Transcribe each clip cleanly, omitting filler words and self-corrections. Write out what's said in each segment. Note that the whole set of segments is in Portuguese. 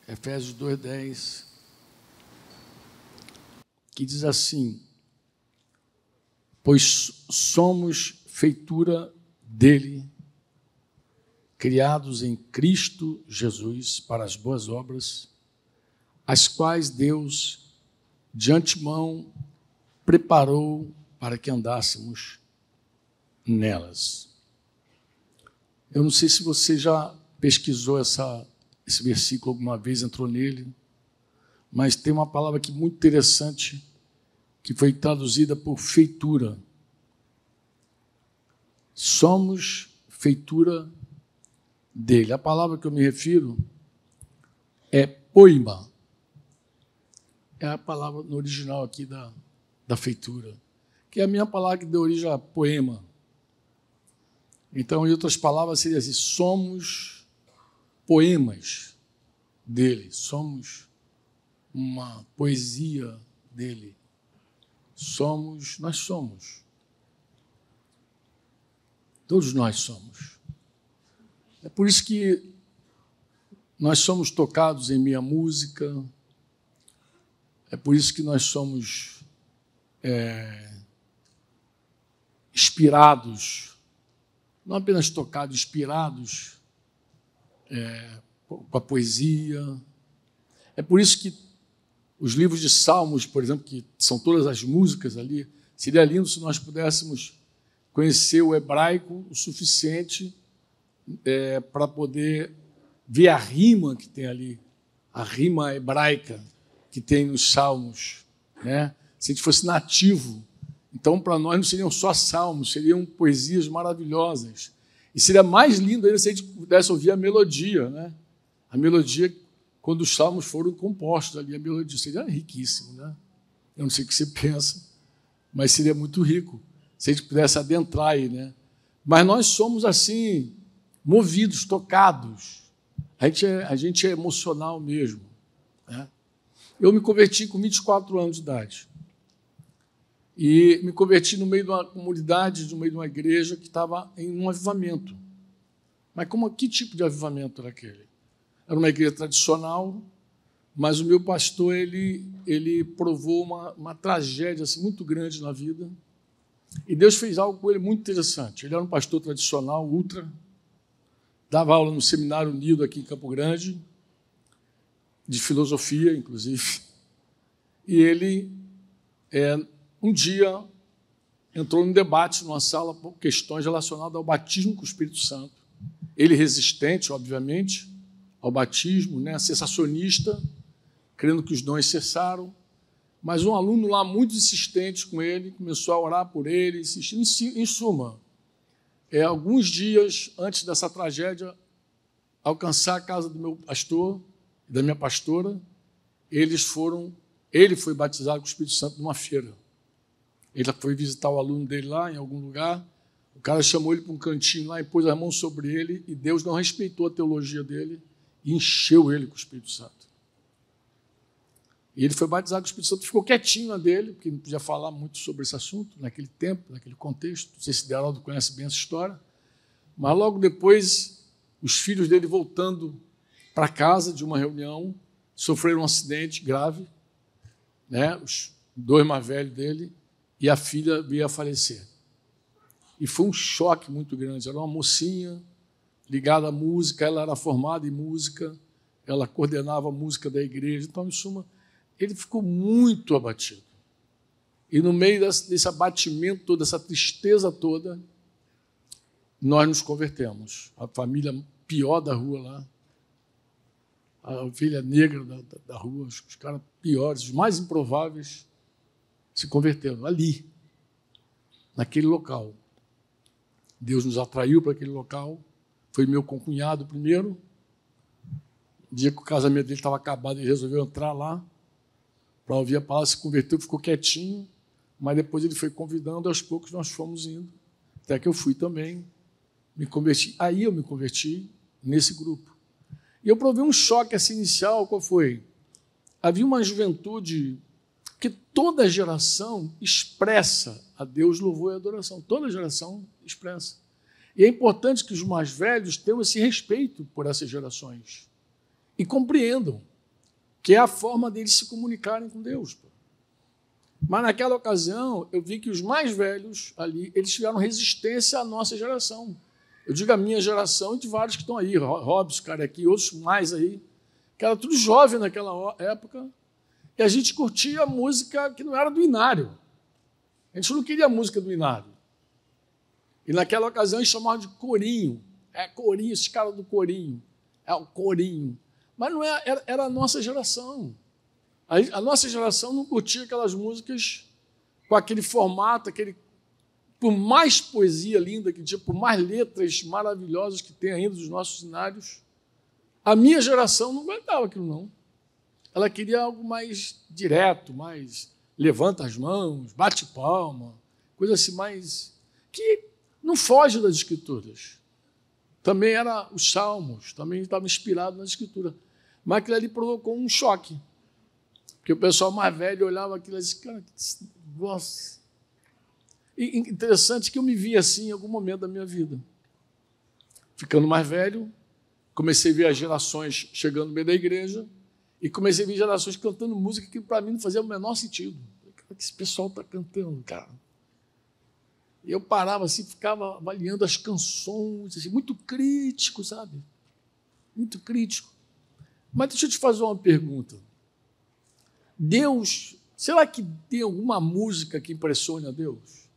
Efésios 2:10, que diz assim: pois somos feitura dele, criados em Cristo Jesus para as boas obras, as quais Deus de antemão preparou para que andássemos nelas. Eu não sei se você já pesquisou esse versículo alguma vez, entrou nele, mas tem uma palavra aqui muito interessante que foi traduzida por feitura. Somos feitura dele. A palavra que eu me refiro é poima. É a palavra no original aqui da feitura, que é a minha palavra que deu origem a poema. Então, em outras palavras, seria assim: somos poemas dele, somos uma poesia dele. Nós somos. Todos nós somos. É por isso que nós somos tocados em minha música, é por isso que nós somos inspirados, não apenas tocados, inspirados com a poesia. É por isso que os livros de Salmos, por exemplo, que são todas as músicas ali, seria lindo se nós pudéssemos conhecer o hebraico o suficiente para poder ver a rima que tem ali, a rima hebraica que tem nos Salmos, né? Se a gente fosse nativo, então para nós não seriam só salmos, seriam poesias maravilhosas. E seria mais lindo ainda se a gente pudesse ouvir a melodia, né? A melodia, quando os salmos foram compostos ali, a melodia seria riquíssimo, né? Eu não sei o que você pensa, mas seria muito rico se a gente pudesse adentrar aí, né? Mas nós somos assim, movidos, tocados. A gente é emocional mesmo, né? Eu me converti com 24 anos de idade. E me converti no meio de uma comunidade, no meio de uma igreja que estava em um avivamento. Mas que tipo de avivamento era aquele? Era uma igreja tradicional, mas o meu pastor ele provou uma tragédia assim, muito grande na vida. E Deus fez algo com ele muito interessante. Ele era um pastor tradicional, ultra, dava aula no Seminário Unido aqui em Campo Grande, de filosofia, inclusive. E ele, um dia, entrou num debate numa sala por questões relacionadas ao batismo com o Espírito Santo. Ele resistente, obviamente, ao batismo, né, sensacionista, crendo que os dons cessaram, mas um aluno lá muito insistente com ele, começou a orar por ele, insistindo. Em suma, alguns dias antes dessa tragédia alcançar a casa do meu pastor e da minha pastora, ele foi batizado com o Espírito Santo numa feira. Ele foi visitar o aluno dele lá, em algum lugar, o cara chamou ele para um cantinho lá e pôs as mãos sobre ele, e Deus não respeitou a teologia dele e encheu ele com o Espírito Santo. E ele foi batizado com o Espírito Santo, ficou quietinho na dele, porque não podia falar muito sobre esse assunto, naquele tempo, naquele contexto. Não sei se Deraldo conhece bem essa história, mas logo depois, os filhos dele voltando para casa de uma reunião, sofreram um acidente grave, né? Os dois mais velhos dele, e a filha veio a falecer. E foi um choque muito grande. Era uma mocinha ligada à música, ela era formada em música, ela coordenava a música da igreja. Então, em suma, ele ficou muito abatido. E no meio desse abatimento todo, dessa tristeza toda, nós nos convertemos. A família pior da rua lá, a ovelha negra da rua, os caras piores, os mais improváveis, se converteram ali, naquele local. Deus nos atraiu para aquele local. Foi meu concunhado primeiro. No dia que o casamento dele estava acabado, ele resolveu entrar lá para ouvir a palavra, se converteu, ficou quietinho, mas depois ele foi convidando, aos poucos nós fomos indo, até que eu fui também, me converti. Aí eu me converti nesse grupo. E eu provei um choque assim, inicial, qual foi? Havia uma juventude Porque toda geração expressa a Deus louvor e adoração. Toda geração expressa. E é importante que os mais velhos tenham esse respeito por essas gerações e compreendam que é a forma deles se comunicarem com Deus. Mas naquela ocasião, eu vi que os mais velhos ali, eles tiveram resistência à nossa geração. Eu digo a minha geração e de vários que estão aí, Robson, cara, aqui, outros mais aí, que era tudo jovem naquela época, e a gente curtia música que não era do Inário. A gente não queria a música do Inário. E naquela ocasião eles chamavam de corinho. É corinho, esse cara do corinho. É o corinho. Mas não era a nossa geração. A nossa geração não curtia aquelas músicas com aquele formato, por mais poesia linda que tinha, por mais letras maravilhosas que tem ainda dos nossos cenários, a minha geração não aguentava aquilo, não. Ela queria algo mais direto, mais levanta as mãos, bate palma, coisa assim mais... que não foge das Escrituras. Também era os Salmos, também estava inspirado nas Escrituras. Mas aquilo ali provocou um choque. Porque o pessoal mais velho olhava aquilo e disse, cara, que negócio. E interessante que eu me vi assim em algum momento da minha vida. Ficando mais velho, comecei a ver as gerações chegando no meio da igreja e comecei a ver gerações cantando música que para mim não fazia o menor sentido. O que esse pessoal está cantando, cara? E eu parava assim, ficava avaliando as canções, assim, muito crítico, sabe? Muito crítico. Mas deixa eu te fazer uma pergunta. Deus, será que tem alguma música que impressione a Deus?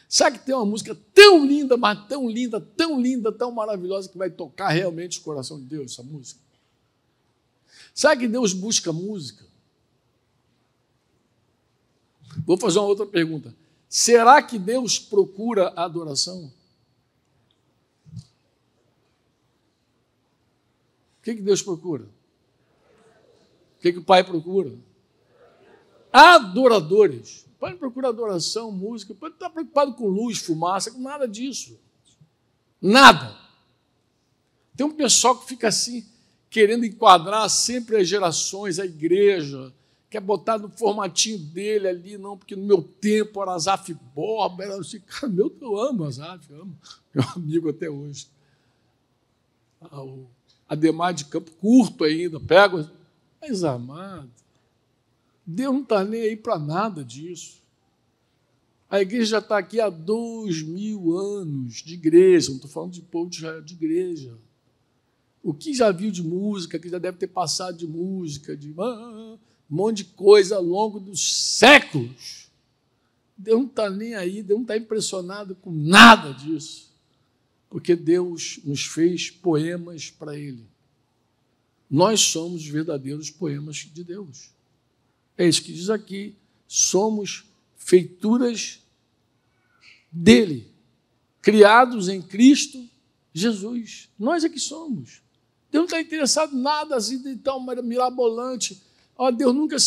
Será que tem uma música tão linda, mas tão linda, tão maravilhosa, que vai tocar realmente o coração de Deus, essa música? Será que Deus busca música? Vou fazer uma outra pergunta. Será que Deus procura a adoração? O que Deus procura? O que o Pai procura? Adoradores. O Pai não procura adoração, música. O Pai não está preocupado com luz, fumaça, com nada disso. Nada. Tem um pessoal que fica assim, querendo enquadrar sempre as gerações, a igreja, quer botar no formatinho dele ali, não, porque no meu tempo era Asaf Borba, era assim, cara, eu amo Asaf, amo, meu amigo até hoje. O Ademar de Campo, curto ainda, pego, mas amado, Deus não está nem aí para nada disso. A igreja já está aqui há 2000 anos de igreja, não estou falando de povo de Israel, de igreja. O que já viu de música, que já deve ter passado de música, de um monte de coisa ao longo dos séculos. Deus não está nem aí, Deus não está impressionado com nada disso, porque Deus nos fez poemas para Ele. Nós somos os verdadeiros poemas de Deus. É isso que diz aqui, somos feituras dele, criados em Cristo Jesus. Nós é que somos. Deus não está interessado em nada assim de tão mirabolante. Deus nunca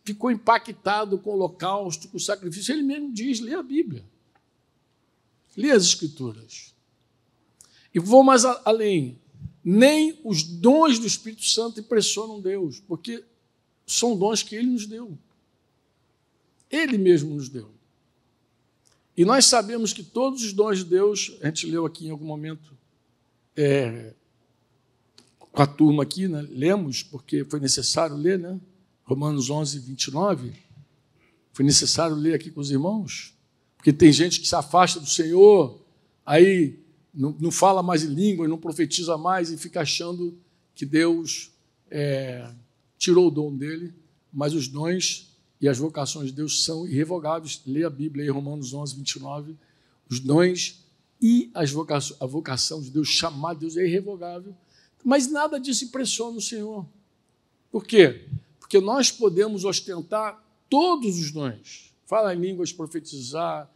ficou impactado com o holocausto, com o sacrifício. Ele mesmo diz, lê a Bíblia. Lê as Escrituras. E vou mais além. Nem os dons do Espírito Santo impressionam Deus, porque são dons que Ele nos deu. Ele mesmo nos deu. E nós sabemos que todos os dons de Deus, a gente leu aqui em algum momento, com a turma aqui, né? Lemos, porque foi necessário ler, né? Romanos 11, 29, foi necessário ler aqui com os irmãos, porque tem gente que se afasta do Senhor, aí não fala mais em línguas, não profetiza mais e fica achando que Deus tirou o dom dele, mas os dons e as vocações de Deus são irrevogáveis. Lê a Bíblia aí, Romanos 11, 29, os dons e a vocação de Deus, chamar Deus, é irrevogável. Mas nada disso impressiona o Senhor. Por quê? Porque nós podemos ostentar todos os dons. Falar em línguas, profetizar,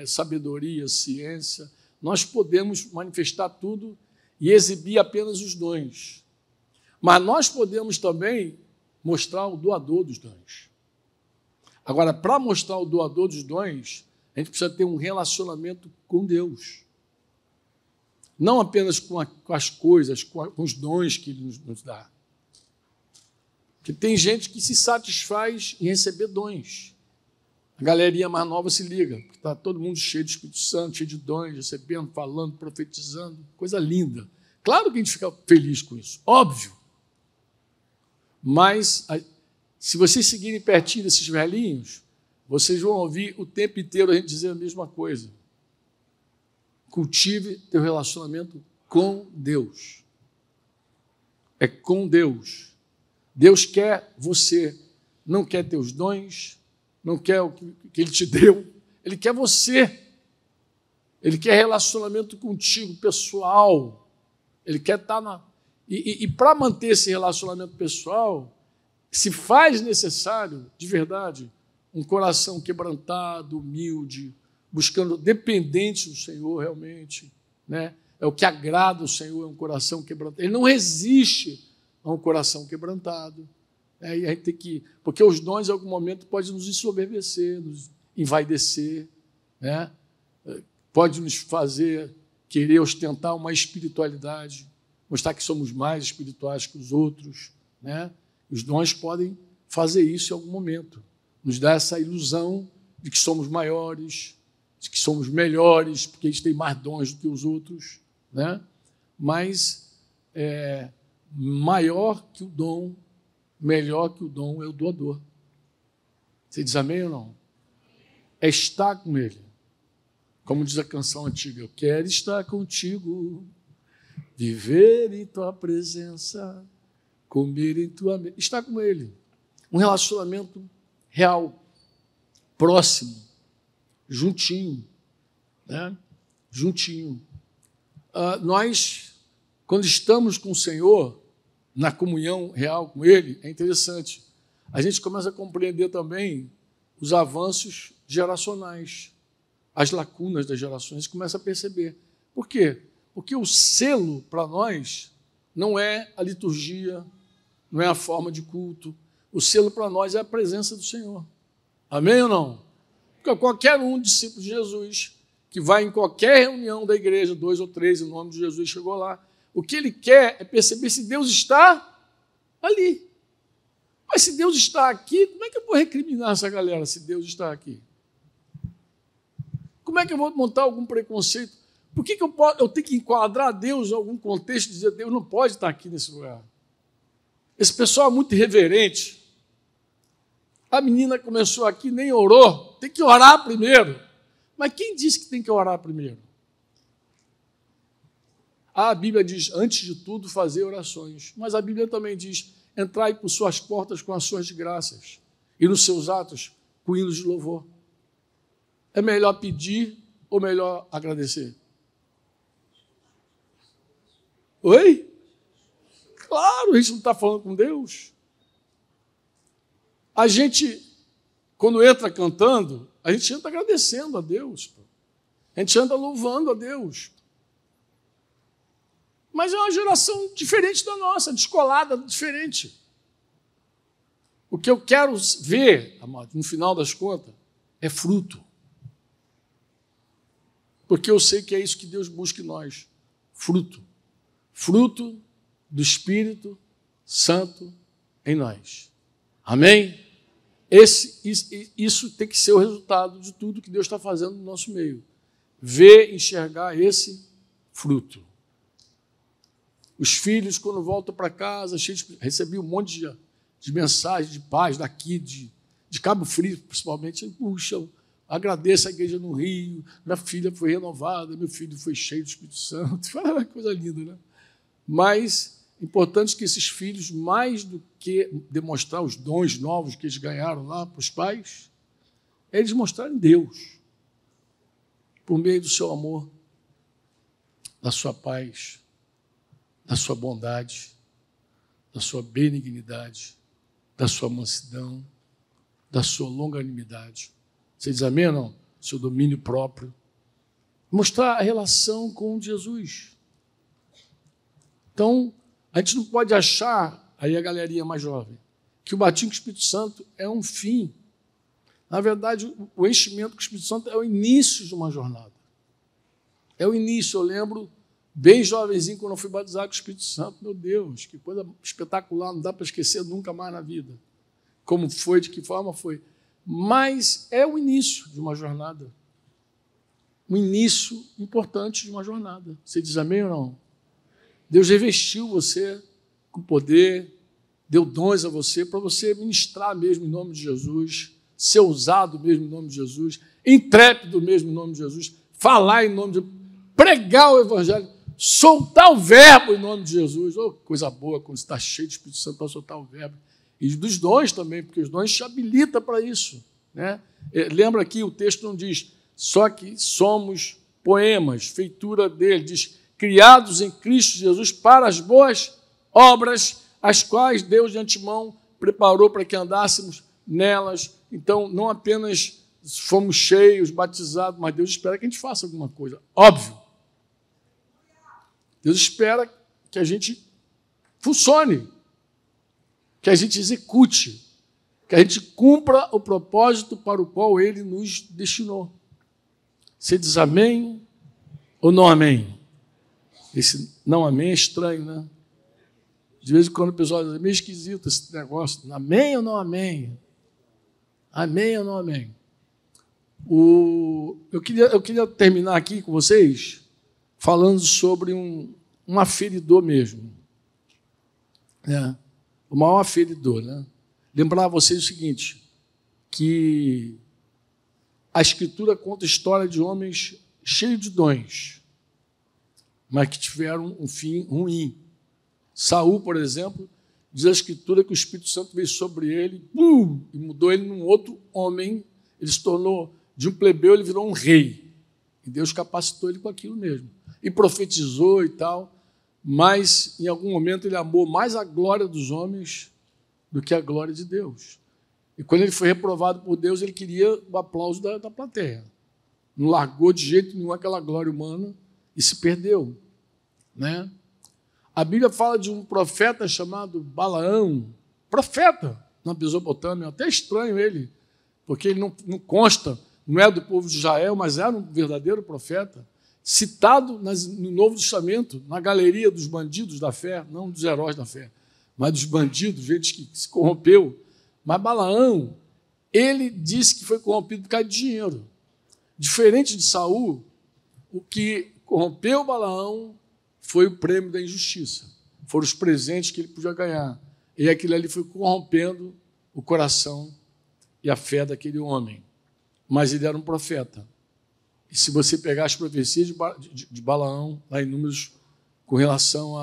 sabedoria, ciência. Nós podemos manifestar tudo e exibir apenas os dons. Mas nós podemos também mostrar o doador dos dons. Agora, para mostrar o doador dos dons, a gente precisa ter um relacionamento com Deus. Não apenas com as coisas, com os dons que Ele nos dá. Que tem gente que se satisfaz em receber dons. A galerinha mais nova se liga, porque está todo mundo cheio de Espírito Santo, cheio de dons, recebendo, falando, profetizando, coisa linda. Claro que a gente fica feliz com isso, óbvio. Mas, se vocês seguirem pertinho desses velhinhos, vocês vão ouvir o tempo inteiro a gente dizer a mesma coisa. Cultive teu relacionamento com Deus. É com Deus. Deus quer você, não quer teus dons, não quer o que Ele te deu, Ele quer você. Ele quer relacionamento contigo, pessoal. Ele quer estar na... E para manter esse relacionamento pessoal, se faz necessário, de verdade, um coração quebrantado, humilde, buscando, dependente do Senhor realmente, né? É o que agrada o Senhor, é um coração quebrantado. Ele não resiste a um coração quebrantado. E a gente tem que... Porque os dons, em algum momento, podem nos ensoberbecer, nos envaidecer, né? Pode nos fazer querer ostentar uma espiritualidade, mostrar que somos mais espirituais que os outros, né? Os dons podem fazer isso em algum momento, nos dar essa ilusão de que somos maiores, de que somos melhores, porque a gente tem mais dons do que os outros, né? Mas maior que o dom, melhor que o dom é o doador. Você diz amém ou não? É estar com Ele. Como diz a canção antiga, eu quero estar contigo, viver em tua presença, comer em tua mesa. Estar com Ele. Um relacionamento real, próximo, juntinho, né? Juntinho. Nós, quando estamos com o Senhor, na comunhão real com Ele, é interessante. A gente começa a compreender também os avanços geracionais, as lacunas das gerações, a gente começa a perceber. Por quê? Porque o selo, para nós, não é a liturgia, não é a forma de culto. O selo, para nós, é a presença do Senhor. Amém ou não? Porque qualquer um discípulo de Jesus que vai em qualquer reunião da igreja, 2 ou 3, em nome de Jesus, chegou lá, o que ele quer é perceber se Deus está ali. Mas se Deus está aqui, como é que eu vou recriminar essa galera se Deus está aqui? Como é que eu vou montar algum preconceito? Por que eu tenho que enquadrar Deus em algum contexto e dizer Deus não pode estar aqui nesse lugar? Esse pessoal é muito irreverente. A menina começou aqui, nem orou. Tem que orar primeiro. Mas quem disse que tem que orar primeiro? A Bíblia diz, antes de tudo, fazer orações. Mas a Bíblia também diz, entrai por suas portas com ações de graças e nos seus atos com hinos de louvor. É melhor pedir ou melhor agradecer? Oi? Claro, a gente não está falando com Deus. A gente, quando entra cantando, a gente entra agradecendo a Deus. A gente anda louvando a Deus. Mas é uma geração diferente da nossa, descolada, diferente. O que eu quero ver, amado, no final das contas, é fruto. Porque eu sei que é isso que Deus busca em nós. Fruto. Fruto do Espírito Santo em nós. Amém? Isso tem que ser o resultado de tudo que Deus está fazendo no nosso meio. Ver, enxergar esse fruto. Os filhos, quando voltam para casa, recebi um monte de mensagens de paz daqui, de Cabo Frio, principalmente. Puxa, agradeço a igreja no Rio, minha filha foi renovada, meu filho foi cheio do Espírito Santo. Coisa linda, né? Mas é importante que esses filhos, mais do que demonstrar os dons novos que eles ganharam lá para os pais, é eles mostrarem Deus, por meio do seu amor, da sua paz, da sua bondade, da sua benignidade, da sua mansidão, da sua longanimidade. Você diz amém ou não? Seu domínio próprio. Mostrar a relação com Jesus. Então, a gente não pode achar, aí a galerinha mais jovem, que o batismo com o Espírito Santo é um fim. Na verdade, o enchimento com o Espírito Santo é o início de uma jornada. É o início. Eu lembro bem jovenzinho, quando eu fui batizado com o Espírito Santo. Meu Deus, que coisa espetacular, não dá para esquecer nunca mais na vida. Como foi, de que forma foi. Mas é o início de uma jornada. Um início importante de uma jornada. Você diz amém ou não? Deus revestiu você com poder, deu dons a você para você ministrar mesmo em nome de Jesus, ser ousado mesmo em nome de Jesus, intrépido mesmo em nome de Jesus, falar em nome de Jesus, pregar o Evangelho, soltar o verbo em nome de Jesus. Oh, coisa boa quando você está cheio de Espírito Santo para soltar o verbo. E dos dons também, porque os dons te habilitam para isso. Né? Lembra aqui, o texto não diz, só que somos poemas, feitura dele, diz, criados em Cristo Jesus para as boas obras, as quais Deus de antemão preparou para que andássemos nelas. Então, não apenas fomos cheios, batizados, mas Deus espera que a gente faça alguma coisa. Óbvio. Deus espera que a gente funcione, que a gente execute, que a gente cumpra o propósito para o qual Ele nos destinou. Você diz amém ou não amém? Esse não amém é estranho, né? De vez em quando o pessoal diz, é meio esquisito esse negócio. Amém ou não amém? Amém ou não amém? Eu queria terminar aqui com vocês falando sobre um aferidor mesmo. Né? O maior aferidor. Né? Lembrar a vocês o seguinte, que a Escritura conta a história de homens cheios de dons, mas que tiveram um fim ruim. Saul, por exemplo, diz a Escritura que o Espírito Santo veio sobre ele e mudou ele num outro homem. Ele se tornou, de um plebeu, ele virou um rei. E Deus capacitou ele com aquilo mesmo. E profetizou e tal, mas em algum momento ele amou mais a glória dos homens do que a glória de Deus. E quando ele foi reprovado por Deus, ele queria o aplauso da plateia. Não largou de jeito nenhum aquela glória humana e se perdeu. Né? A Bíblia fala de um profeta chamado Balaão, profeta na Mesopotâmia, até estranho ele, porque ele não consta, não é do povo de Israel, mas era um verdadeiro profeta, citado no Novo Testamento, na galeria dos bandidos da fé, não dos heróis da fé, mas dos bandidos, gente que se corrompeu. Mas Balaão, ele disse que foi corrompido por causa de dinheiro. Diferente de Saul, o que corrompeu Balaão foi o prêmio da injustiça. Foram os presentes que ele podia ganhar. E aquilo ali foi corrompendo o coração e a fé daquele homem. Mas ele era um profeta. E se você pegar as profecias de Balaão, lá em Números, com relação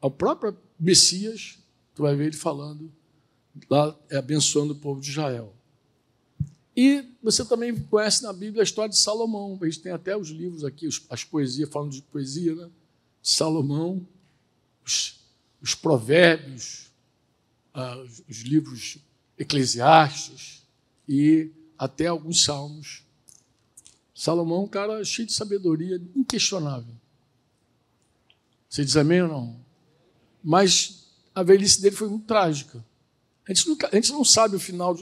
ao próprio Messias, tu vai ver ele falando, lá abençoando o povo de Israel. E você também conhece na Bíblia a história de Salomão. A gente tem até os livros aqui, as poesias, falando de poesia, né? Salomão, os provérbios, os livros Eclesiastes e até alguns salmos. Salomão é um cara cheio de sabedoria, inquestionável. Você diz amém ou não? Mas a velhice dele foi muito trágica. A gente não sabe o final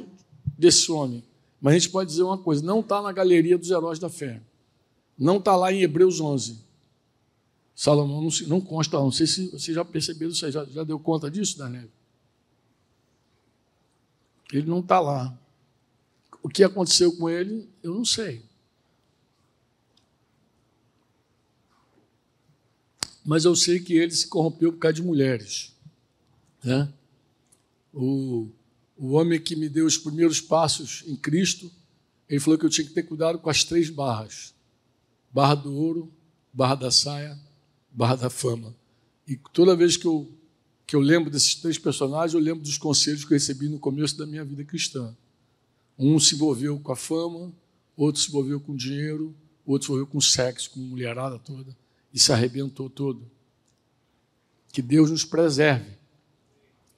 desse homem, mas a gente pode dizer uma coisa, não está na galeria dos heróis da fé. Não está lá em Hebreus 11. Salomão não consta, não sei se você já percebeu isso aí, já deu conta disso, Daniel? Ele não está lá. O que aconteceu com ele, eu não sei. Mas eu sei que ele se corrompeu por causa de mulheres. Né? O homem que me deu os primeiros passos em Cristo, ele falou que eu tinha que ter cuidado com as 3 barras. Barra do ouro, barra da saia, barra da fama. E toda vez que eu lembro desses 3 personagens, eu lembro dos conselhos que eu recebi no começo da minha vida cristã. Um se envolveu com a fama, outro se envolveu com dinheiro, outro se envolveu com sexo, com mulherada toda, e se arrebentou todo. Que Deus nos preserve.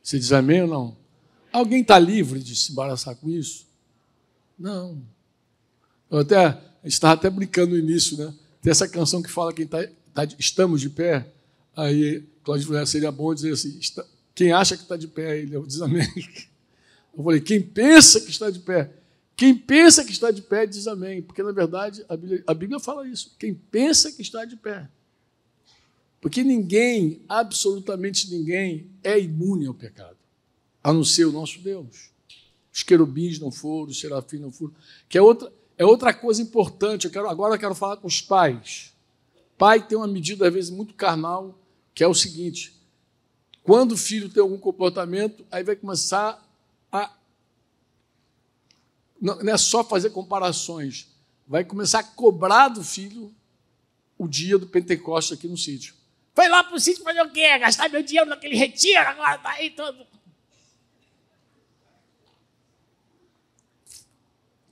Você diz amém ou não? Alguém está livre de se embaraçar com isso? Não. A gente estava até brincando no início, né? Tem essa canção que fala quem estamos de pé. Aí, Cláudio falou, seria bom dizer assim, quem acha que está de pé, ele diz amém. Eu falei, quem pensa que está de pé? Quem pensa que está de pé, diz amém. Porque, na verdade, a Bíblia fala isso. Quem pensa que está de pé. Porque ninguém, absolutamente ninguém, é imune ao pecado, a não ser o nosso Deus. Os querubins não foram, os serafins não foram. Que é outra coisa importante. Agora eu quero falar com os pais. Pai tem uma medida, às vezes, muito carnal, que é o seguinte: quando o filho tem algum comportamento, aí vai começar a... Não é só fazer comparações, vai começar a cobrar do filho o dia do Pentecostes aqui no sítio. Foi lá para o sítio fazer o quê? Gastar meu dinheiro naquele retiro, agora está aí todo...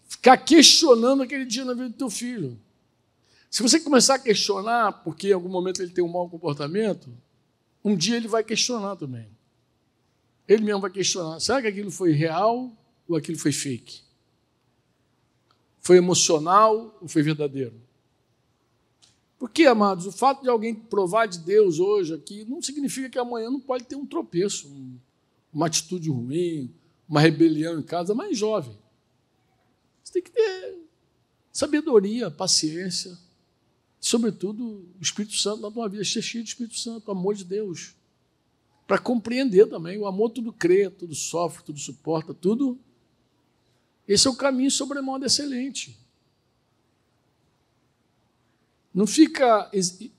Ficar questionando aquele dia na vida do teu filho. Se você começar a questionar, porque em algum momento ele tem um mau comportamento, um dia ele vai questionar também. Ele mesmo vai questionar. Será que aquilo foi real ou aquilo foi fake? Foi emocional ou foi verdadeiro? Porque, amados, o fato de alguém provar de Deus hoje aqui não significa que amanhã não pode ter um tropeço, uma atitude ruim, uma rebelião em casa, mais jovem. Você tem que ter sabedoria, paciência, sobretudo o Espírito Santo na tua vida, ser cheio do Espírito Santo, o amor de Deus, para compreender também. O amor tudo crê, tudo sofre, tudo suporta, tudo. Esse é o caminho sobremodo excelente. Não fica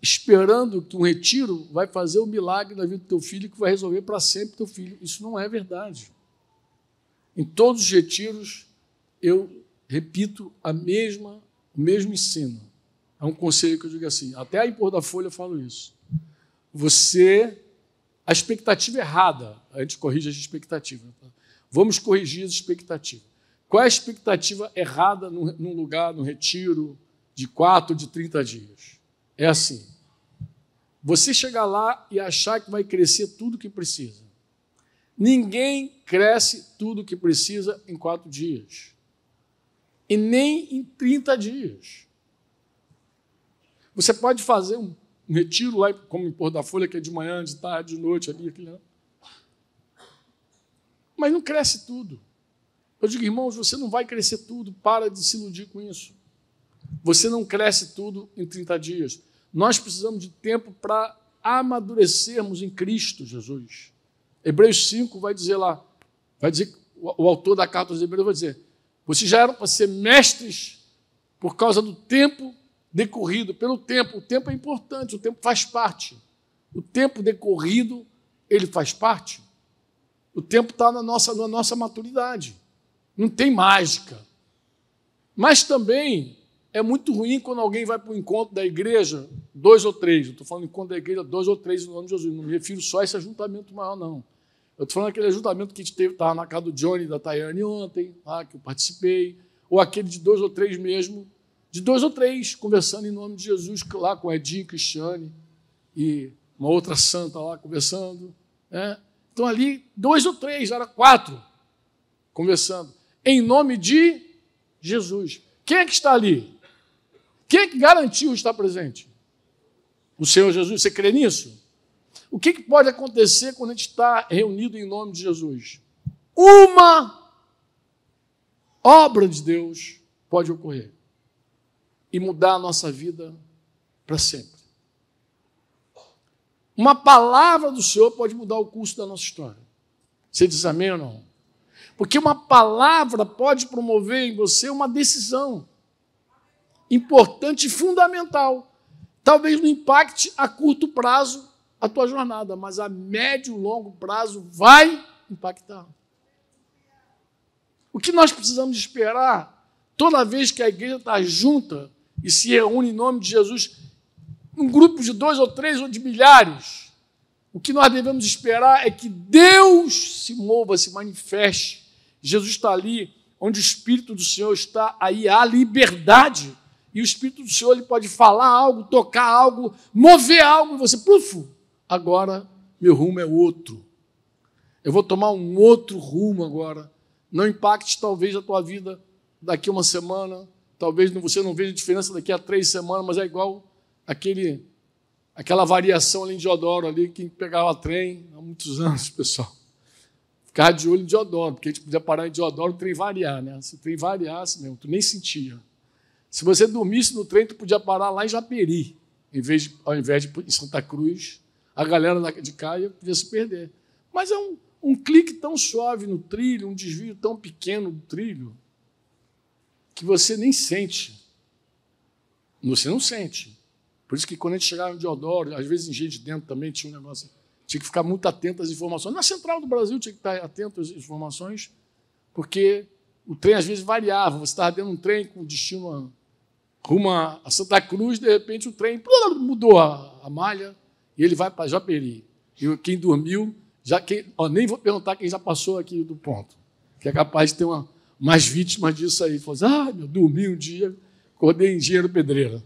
esperando que um retiro vai fazer um milagre na vida do teu filho que vai resolver para sempre o teu filho. Isso não é verdade. Em todos os retiros, eu repito o mesmo ensino. É um conselho que eu digo assim, até em Pôr da Folha eu falo isso. A expectativa errada, a gente corrige as expectativas. Vamos corrigir as expectativas. Qual é a expectativa errada num lugar, num retiro de 4 ou de 30 dias? É assim, você chegar lá e achar que vai crescer tudo o que precisa. Ninguém cresce tudo o que precisa em 4 dias. E nem em 30 dias. Você pode fazer um retiro lá, como em Pôr da Folha, que é de manhã, de tarde, de noite, ali, aquele ano. Mas não cresce tudo. Eu digo, irmãos, você não vai crescer tudo, para de se iludir com isso. Você não cresce tudo em 30 dias. Nós precisamos de tempo para amadurecermos em Cristo Jesus. Hebreus 5 vai dizer lá, o autor da carta aos Hebreus vai dizer, vocês já eram para ser mestres por causa do tempo decorrido, pelo tempo. O tempo é importante, o tempo faz parte. O tempo decorrido, ele faz parte. O tempo está na nossa maturidade. Não tem mágica. Mas também é muito ruim quando alguém vai para o encontro da igreja, 2 ou 3. Eu estou falando encontro da igreja, 2 ou 3 no nome de Jesus. Não me refiro só a esse ajuntamento maior, não. Eu estou falando aquele ajuntamento que a gente estava na casa do Johnny e da Tayane ontem, lá, que eu participei, ou aquele de 2 ou 3 mesmo, de 2 ou 3, conversando em nome de Jesus, lá com Edinho, Cristiane e uma outra santa lá conversando. Né? Então ali, 2 ou 3, era 4, conversando, em nome de Jesus. Quem é que está ali? Quem é que garantiu estar presente? O Senhor Jesus. Você crê nisso? O que pode acontecer quando a gente está reunido em nome de Jesus? Uma obra de Deus pode ocorrer e mudar a nossa vida para sempre. Uma palavra do Senhor pode mudar o curso da nossa história. Você diz amém ou não? Porque uma palavra pode promover em você uma decisão importante e fundamental. Talvez não impacte a curto prazo a tua jornada, mas a médio e longo prazo vai impactar. O que nós precisamos esperar, toda vez que a igreja está junta e se reúne em nome de Jesus, um grupo de 2 ou 3 ou de milhares, o que nós devemos esperar é que Deus se mova, se manifeste. Jesus está ali, onde o Espírito do Senhor está, aí há liberdade. E o Espírito do Senhor ele pode falar algo, tocar algo, mover algo, e você, puf, agora meu rumo é outro. Eu vou tomar um outro rumo agora. Não impacte talvez a tua vida daqui a uma semana, talvez você não veja diferença daqui a 3 semanas, mas é igual aquela variação ali em Diodoro, ali, quem pegava trem há muitos anos, pessoal. Ficava de olho em Diodoro, porque a gente podia parar em Diodoro e o trem variar, né? Se o trem variasse mesmo, tu nem sentia. Se você dormisse no trem, tu podia parar lá em Japeri, ao invés de em Santa Cruz, a galera de Caia podia se perder. Mas é um clique tão suave no trilho, um desvio tão pequeno do trilho, que você nem sente. Você não sente. Por isso que quando a gente chegava em Deodoro, às vezes em gente dentro também tinha um negócio, tinha que ficar muito atento às informações. Na central do Brasil tinha que estar atento às informações, porque o trem às vezes variava. Você estava dentro de um trem com destino rumo a Santa Cruz, de repente o trem mudou a malha e ele vai para Japeri. E quem dormiu, nem vou perguntar quem já passou aqui do ponto, que é capaz de ter mais vítimas disso aí. Falou assim, eu dormi um dia, acordei engenheiro pedreiro.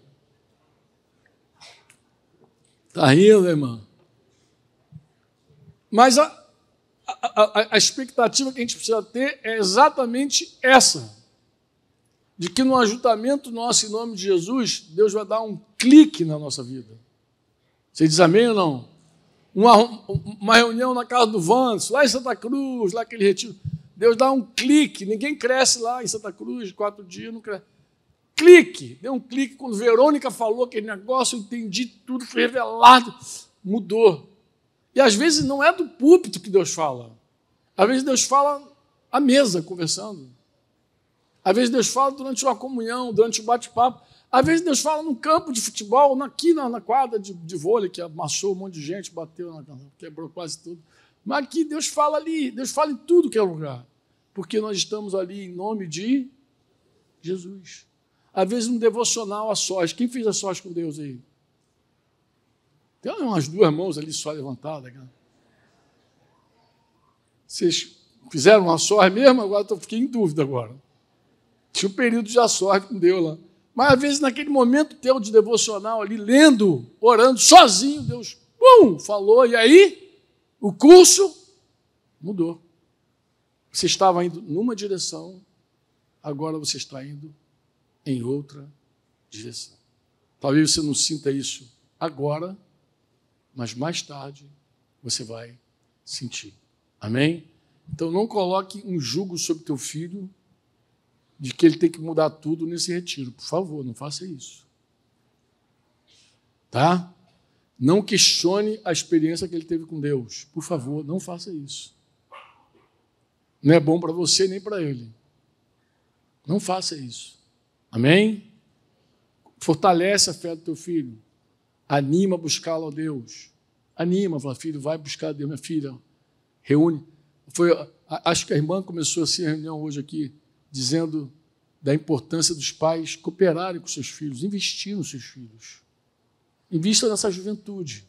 Está rindo, irmã? Mas a expectativa que a gente precisa ter é exatamente essa, de que no ajuntamento nosso, em nome de Jesus, Deus vai dar um clique na nossa vida. Você diz amém ou não? Uma reunião na casa do Vandes, lá em Santa Cruz, lá aquele retiro. Deus dá um clique, ninguém cresce lá em Santa Cruz, 4 dias, não cresce. Clique, deu um clique. Quando Verônica falou aquele negócio, eu entendi tudo, foi revelado, mudou. E às vezes não é do púlpito que Deus fala. Às vezes Deus fala à mesa, conversando. Às vezes Deus fala durante uma comunhão, durante um bate-papo. Às vezes Deus fala no campo de futebol, aqui na quadra de vôlei, que amassou um monte de gente, bateu, quebrou quase tudo. Mas aqui Deus fala ali, Deus fala em tudo que é lugar. Porque nós estamos ali em nome de Jesus. Às vezes um devocional a sós. Quem fez a sós com Deus aí? Tem umas 2 mãos ali só levantadas. Cara. Vocês fizeram uma sós mesmo? Agora fiquei em dúvida agora. Tinha um período de sós com Deus lá. Mas às vezes naquele momento teu de devocional ali, lendo, orando, sozinho, Deus falou, e aí o curso mudou. Você estava indo numa direção, agora você está indo em outra direção. Talvez você não sinta isso agora, mas mais tarde você vai sentir. Amém? Então não coloque um jugo sobre teu filho de que ele tem que mudar tudo nesse retiro. Por favor, não faça isso. Tá? Não questione a experiência que ele teve com Deus. Por favor, não faça isso. Não é bom para você nem para ele. Não faça isso. Amém? Fortalece a fé do teu filho. Anima a buscá-lo a Deus. Anima, fala, filho, vai buscar a Deus. Minha filha, reúne. Acho que a irmã começou assim a reunião hoje aqui, dizendo da importância dos pais cooperarem com seus filhos, investir nos seus filhos. Invista nessa juventude.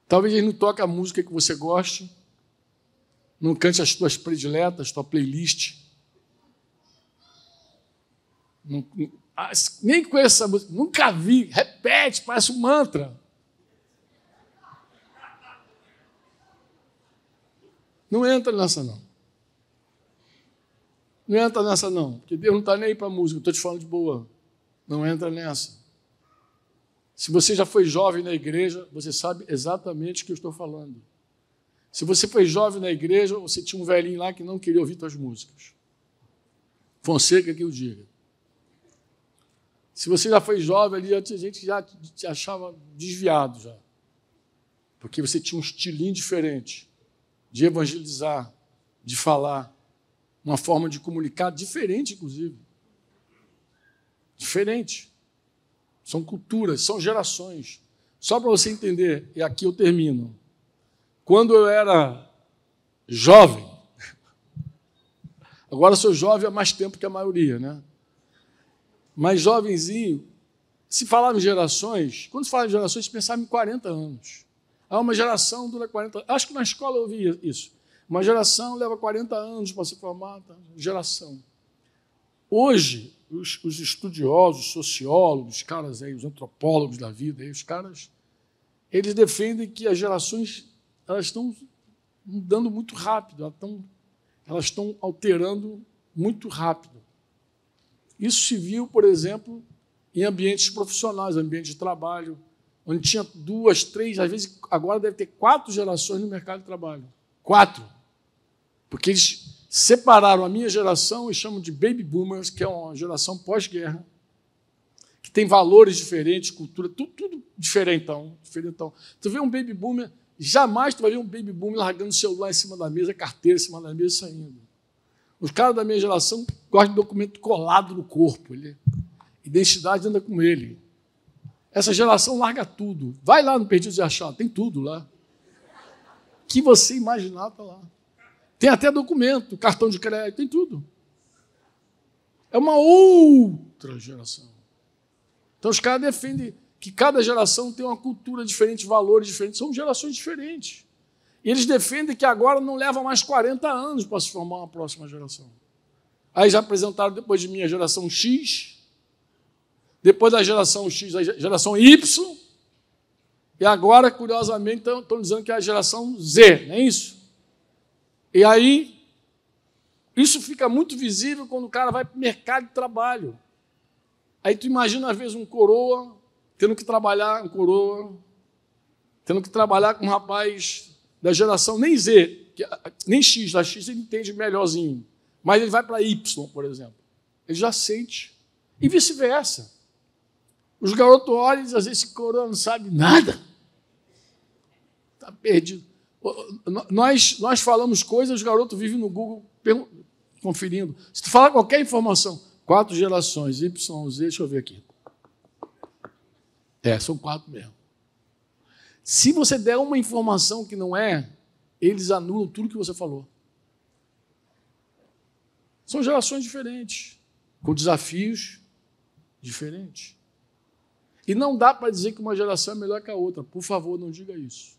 Talvez ele não toque a música que você goste, não cante as tuas prediletas, tua playlist. Nem conheço essa música, nunca vi, repete, parece um mantra. Não entra nessa, não. Não entra nessa, não, porque Deus não está nem aí para a música, eu estou te falando de boa. Não entra nessa. Se você já foi jovem na igreja, você sabe exatamente o que eu estou falando. Se você foi jovem na igreja, você tinha um velhinho lá que não queria ouvir tuas músicas. Fonseca que o diga. Se você já foi jovem ali, tinha gente que já te achava desviado já. Porque você tinha um estilinho diferente de evangelizar, de falar, uma forma de comunicar diferente, inclusive. Diferente. São culturas, são gerações. Só para você entender, e aqui eu termino. Quando eu era jovem, agora sou jovem há mais tempo que a maioria, né? Mas jovenzinho, se falava em gerações, quando se falava em gerações, se pensava em 40 anos. Uma geração dura 40 anos. Acho que na escola eu ouvia isso. Uma geração leva 40 anos para se formar. Tá? Geração. Hoje, os estudiosos, sociólogos, os caras aí, os antropólogos da vida, aí, os caras, eles defendem que as gerações elas estão mudando muito rápido, elas estão alterando muito rápido. Isso se viu, por exemplo, em ambientes profissionais, ambientes de trabalho, onde tinha 2, 3, às vezes agora deve ter 4 gerações no mercado de trabalho. 4. Porque eles separaram a minha geração e chamam de baby boomers, que é uma geração pós-guerra, que tem valores diferentes, cultura, tudo diferentão. Tu vê um baby boomer, jamais tu vai ver um baby boomer largando o celular em cima da mesa, carteira em cima da mesa e saindo. Os caras da minha geração gostam de documento colado no corpo. Identidade anda com ele. Essa geração larga tudo. Vai lá no Perdidos e Achados, tem tudo lá. O que você imaginar está lá. Tem até documento, cartão de crédito, tem tudo. É uma outra geração. Então os caras defendem que cada geração tem uma cultura diferente, valores diferentes, são gerações diferentes. E eles defendem que agora não leva mais 40 anos para se formar uma próxima geração. Aí já apresentaram depois de mim a geração X, depois da geração X, a geração Y, e agora, curiosamente, estão dizendo que é a geração Z, não é isso? E aí, isso fica muito visível quando o cara vai para o mercado de trabalho. Aí tu imagina, às vezes, um coroa tendo que trabalhar com um rapaz da geração nem Z, nem X, da X ele entende melhorzinho, mas ele vai para Y, por exemplo. Ele já sente. E vice-versa. Os garotos olham e dizem, às vezes, esse coroa não sabe nada. Está perdido. Nós falamos coisas, os garotos vivem no Google conferindo. Se tu falar qualquer informação, 4 gerações, Y, Z, deixa eu ver aqui. São 4 mesmo. Se você der uma informação que não é, eles anulam tudo que você falou. São gerações diferentes, com desafios diferentes. E não dá para dizer que uma geração é melhor que a outra. Por favor, não diga isso.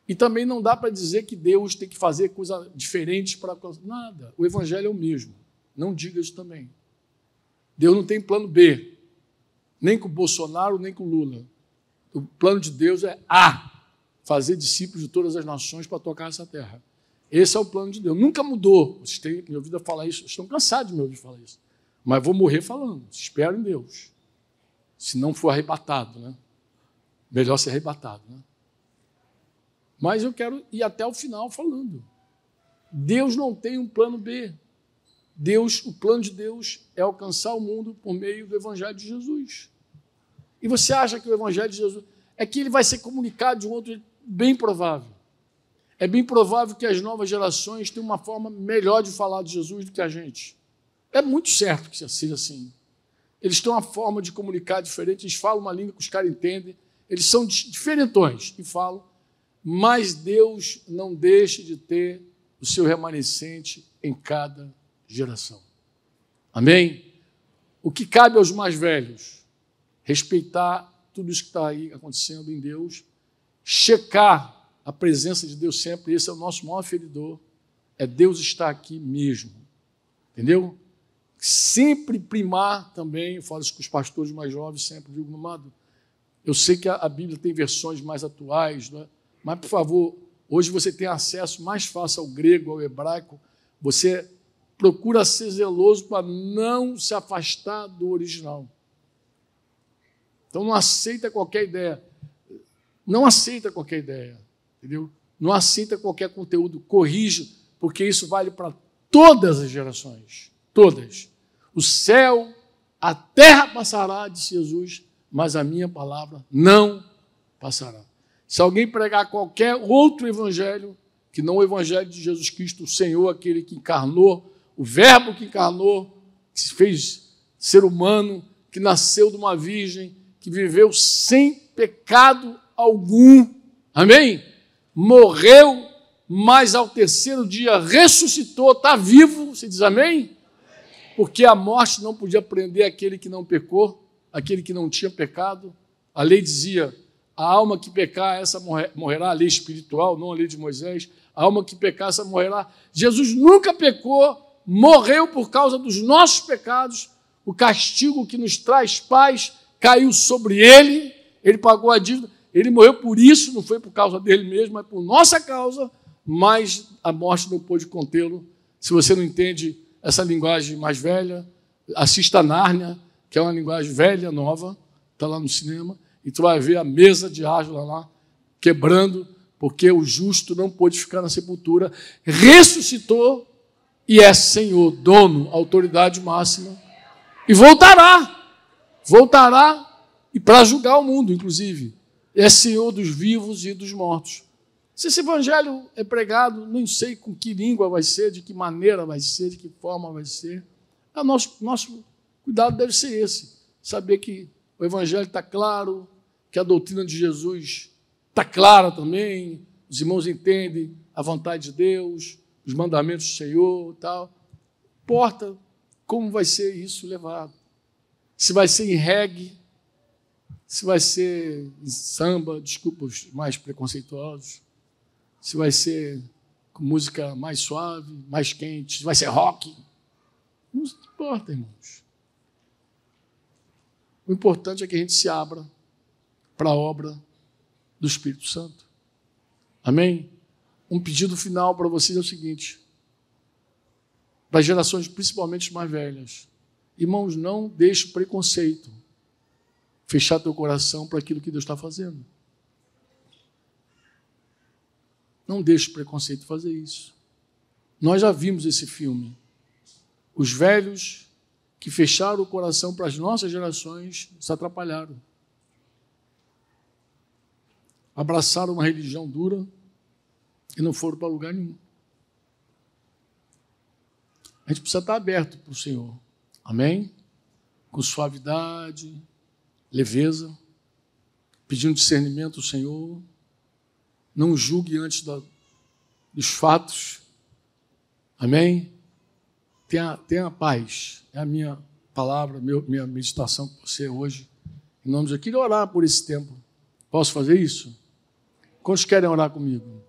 E também não dá para dizer que Deus tem que fazer coisas diferentes para... Nada. O Evangelho é o mesmo. Não diga isso também. Deus não tem plano B. Nem com o Bolsonaro, nem com o Lula. O plano de Deus é A. Fazer discípulos de todas as nações para tocar essa terra. Esse é o plano de Deus. Nunca mudou. Vocês têm me ouvido falar isso. Estão cansados de me ouvir falar isso. Mas vou morrer falando. Espero em Deus. Se não for arrebatado, né? Melhor ser arrebatado, né? Mas eu quero ir até o final falando. Deus não tem um plano B. O plano de Deus é alcançar o mundo por meio do Evangelho de Jesus. E você acha que o Evangelho de Jesus é que ele vai ser comunicado de um outro jeito? Bem provável. É bem provável que as novas gerações tenham uma forma melhor de falar de Jesus do que a gente. É muito certo que seja assim. Eles têm uma forma de comunicar diferente, eles falam uma língua que os caras entendem, eles são diferentões e falam, mas Deus não deixa de ter o seu remanescente em cada geração. Amém? O que cabe aos mais velhos? Respeitar tudo isso que está aí acontecendo em Deus, checar a presença de Deus sempre, esse é o nosso maior feridor, é Deus estar aqui mesmo. Entendeu? Sempre primar também, eu falo isso com os pastores mais jovens, sempre digo, amado, eu sei que a Bíblia tem versões mais atuais, não é? Mas, por favor, hoje você tem acesso mais fácil ao grego, ao hebraico, você procura ser zeloso para não se afastar do original. Então, não aceita qualquer ideia. Não aceita qualquer ideia, entendeu? Não aceita qualquer conteúdo, corrija, porque isso vale para todas as gerações. Todas. O céu, a terra passará, disse Jesus, mas a minha palavra não passará. Se alguém pregar qualquer outro evangelho, que não o evangelho de Jesus Cristo, o Senhor, aquele que encarnou, o verbo que encarnou, que se fez ser humano, que nasceu de uma virgem, que viveu sem pecado algum, amém? Morreu, mas ao terceiro dia ressuscitou, está vivo, você diz amém? Porque a morte não podia prender aquele que não pecou, aquele que não tinha pecado. A lei dizia, a alma que pecar, essa morrerá, a lei espiritual, não a lei de Moisés, a alma que pecar, essa morrerá. Jesus nunca pecou, morreu por causa dos nossos pecados, o castigo que nos traz paz caiu sobre ele, ele pagou a dívida, ele morreu por isso, não foi por causa dele mesmo, mas por nossa causa, mas a morte não pôde contê-lo. Se você não entende essa linguagem mais velha, assista a Nárnia, que é uma linguagem velha, nova, está lá no cinema, e tu vai ver a mesa de Ásula lá, quebrando, porque o justo não pôde ficar na sepultura, ressuscitou e é Senhor, dono, autoridade máxima, e voltará. Voltará e para julgar o mundo, inclusive. É Senhor dos vivos e dos mortos. Se esse evangelho é pregado, não sei com que língua vai ser, de que maneira vai ser, de que forma vai ser. Nosso cuidado deve ser esse. Saber que o evangelho está claro, que a doutrina de Jesus está clara também, os irmãos entendem a vontade de Deus, os mandamentos do Senhor e tal. Importa como vai ser isso levado. Se vai ser em reggae, se vai ser em samba, desculpa os mais preconceituosos, se vai ser com música mais suave, mais quente, se vai ser rock. Não importa, irmãos. O importante é que a gente se abra para a obra do Espírito Santo. Amém? Um pedido final para vocês é o seguinte, para as gerações principalmente mais velhas. Irmãos, não deixe o preconceito fechar teu coração para aquilo que Deus está fazendo. Não deixe o preconceito fazer isso. Nós já vimos esse filme. Os velhos que fecharam o coração para as nossas gerações se atrapalharam. Abraçaram uma religião dura e não foram para lugar nenhum. A gente precisa estar aberto para o Senhor. Amém? Com suavidade, leveza, pedindo discernimento ao Senhor. Não julgue antes dos fatos. Amém? Tenha paz. É a minha palavra, minha meditação com você hoje. Em nome de Jesus. Eu queria orar por esse tempo. Posso fazer isso? Quantos querem orar comigo?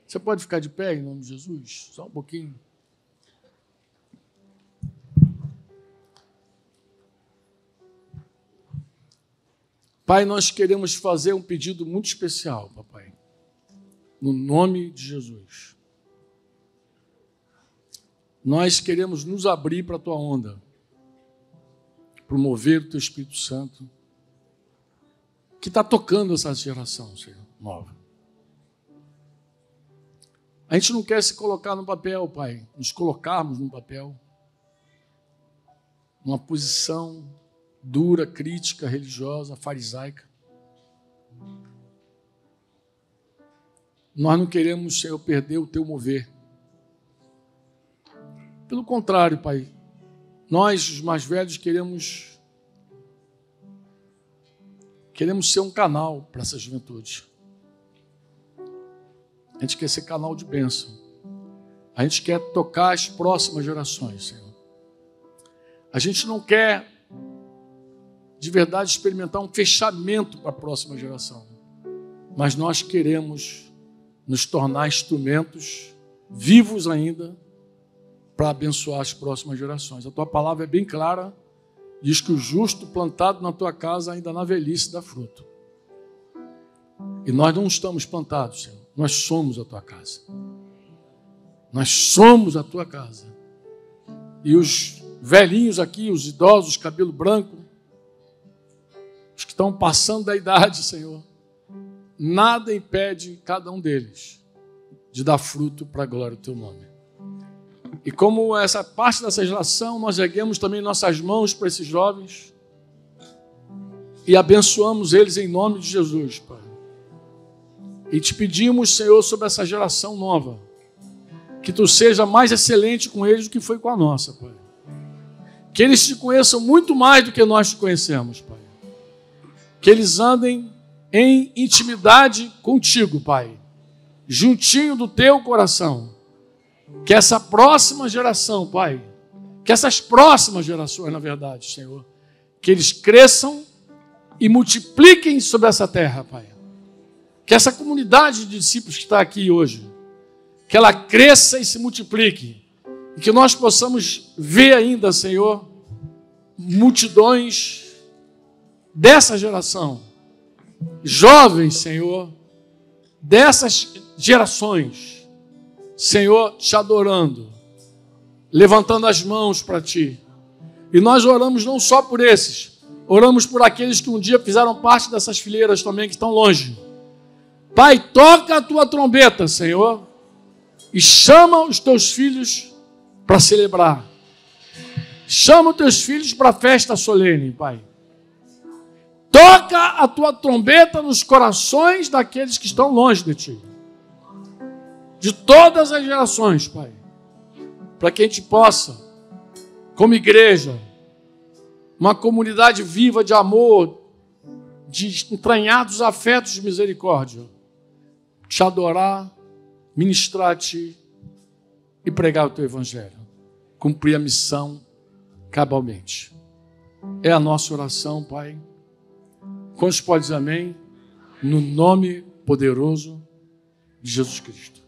Você pode ficar de pé em nome de Jesus? Só um pouquinho. Pai, nós queremos fazer um pedido muito especial, papai. No nome de Jesus. Nós queremos nos abrir para a tua onda. Promover o teu Espírito Santo. Que está tocando essa geração, Senhor, nova. A gente não quer se colocar no papel, Pai. Nos colocarmos no papel. Numa posição dura, crítica, religiosa, farisaica. Nós não queremos, Senhor, perder o teu mover. Pelo contrário, Pai, nós, os mais velhos, queremos ser um canal para essa juventude. A gente quer ser canal de bênção. A gente quer tocar as próximas gerações, Senhor. A gente não quer de verdade experimentar um fechamento para a próxima geração. Mas nós queremos nos tornar instrumentos vivos ainda para abençoar as próximas gerações. A tua palavra é bem clara, diz que o justo plantado na tua casa ainda na velhice dá fruto. E nós não estamos plantados, Senhor. Nós somos a tua casa. Nós somos a tua casa. E os velhinhos aqui, os idosos, cabelo branco, os que estão passando da idade, Senhor, nada impede cada um deles de dar fruto para a glória do teu nome. E como essa parte dessa geração, nós erguemos também nossas mãos para esses jovens e abençoamos eles em nome de Jesus, Pai. E te pedimos, Senhor, sobre essa geração nova, que tu seja mais excelente com eles do que foi com a nossa, Pai. Que eles te conheçam muito mais do que nós te conhecemos, Pai. Que eles andem em intimidade contigo, Pai, juntinho do teu coração. Que essa próxima geração, Pai, que essas próximas gerações, na verdade, Senhor, que eles cresçam e multipliquem sobre essa terra, Pai. Que essa comunidade de discípulos que está aqui hoje, que ela cresça e se multiplique. E que nós possamos ver ainda, Senhor, multidões dessa geração, jovens, Senhor, dessas gerações, Senhor, te adorando, levantando as mãos para ti. E nós oramos não só por esses, oramos por aqueles que um dia fizeram parte dessas fileiras também, que estão longe. Pai, toca a tua trombeta, Senhor, e chama os teus filhos para celebrar. Chama os teus filhos para a festa solene, Pai. Toca a tua trombeta nos corações daqueles que estão longe de ti. De todas as gerações, Pai. Para que a gente possa, como igreja, uma comunidade viva de amor, de entranhados afetos de misericórdia, te adorar, ministrar a ti e pregar o teu evangelho. Cumprir a missão cabalmente. É a nossa oração, Pai. Quantos podem dizer amém? No nome poderoso de Jesus Cristo.